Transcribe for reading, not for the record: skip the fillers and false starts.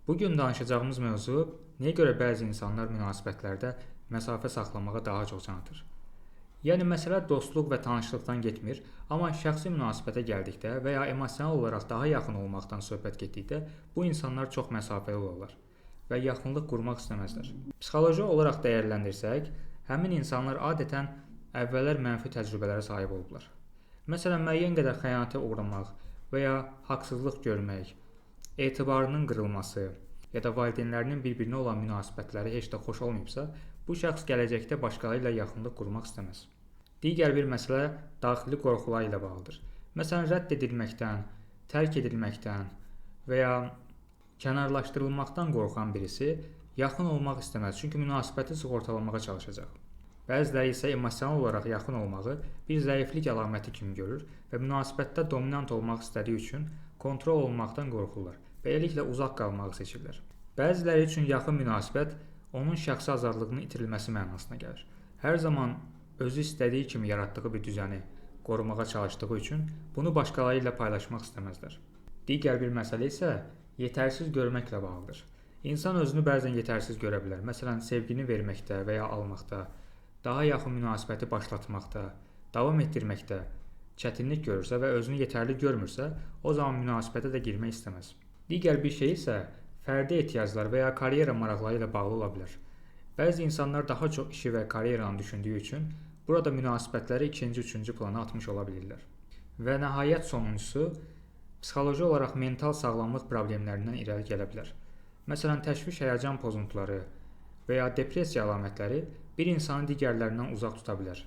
Bugün danışacağımız mövzu niyə görə bəzi insanlar münasibətlərdə məsafə saxlamağa daha çox can atır? Yəni məsələ dostluq və tanışlıqdan getmir, amma şəxsi münasibətə gəldikdə və ya emosional olaraq daha yaxın olmaqdan söhbət getdikdə bu insanlar çox məsafəli olurlar və yaxınlıq qurmaq istəməzlər. Psixoloji olaraq dəyərləndirsək, həmin insanlar adətən əvvəllər mənfi təcrübələrə sahib olublar. Məsələn, müəyyən qədər xəyanətə uğramaq və ya haqsızlıq görmək, etibarının qırılması ya da valideynlərinin bir-birinə olan münasibətləri heç də xoş olmayıbsa, bu şəxs gələcəkdə başqaları ilə yaxınlıq qurmaq istəməz. Digər bir məsələ daxili qorxular ilə bağlıdır. Məsələn, rədd edilməkdən, tərk edilməkdən və ya kənarlaşdırılmaqdan qorxan birisi yaxın olmaq istəməz, çünki münasibəti sığortalamağa çalışacaq. Bəziləri isə emosional olaraq yaxın olmağı bir zəiflik əlaməti kimi görür və münasibətdə dominant olmaq istədiyi üçün kontrol olunmaqdan qorxurlar. Beləliklə uzaq qalmağı seçirlər. Bəziləri üçün yaxın münasibət onun şəxsi azadlığının itirilməsi mənasına gəlir. Hər zaman özü istədiyi kimi yaratdığı bir düzəni qorumağa çalışdığı üçün bunu başqaları ilə paylaşmaq istəməzlər. Digər bir məsələ isə yetərsiz görməklə bağlıdır. İnsan özünü bəzən yetərsiz görə bilər. Məsələn, sevgini verməkdə və ya almaqda, daha yaxın münasibəti başlatmaqda, davam etdirməkdə çətinlik görürsə və özünü yetərli görmürsə, o zaman münasibətə də girmək istəməz. Digər bir şey isə fərdi ehtiyaclar və ya karyera maraqları ilə bağlı ola bilər. Bəzi insanlar daha çox işi və karyeranı düşündüyü üçün burada münasibətləri ikinci, üçüncü plana atmış ola bilirlər. Və nəhayət sonuncusu, psixoloji olaraq mental sağlamlıq problemlərindən irəli gələ bilər. Məsələn, təşviş həyəcan pozuntuları və ya depressiya əlamətləri bir insanı digərlərindən uzaq tuta bilər.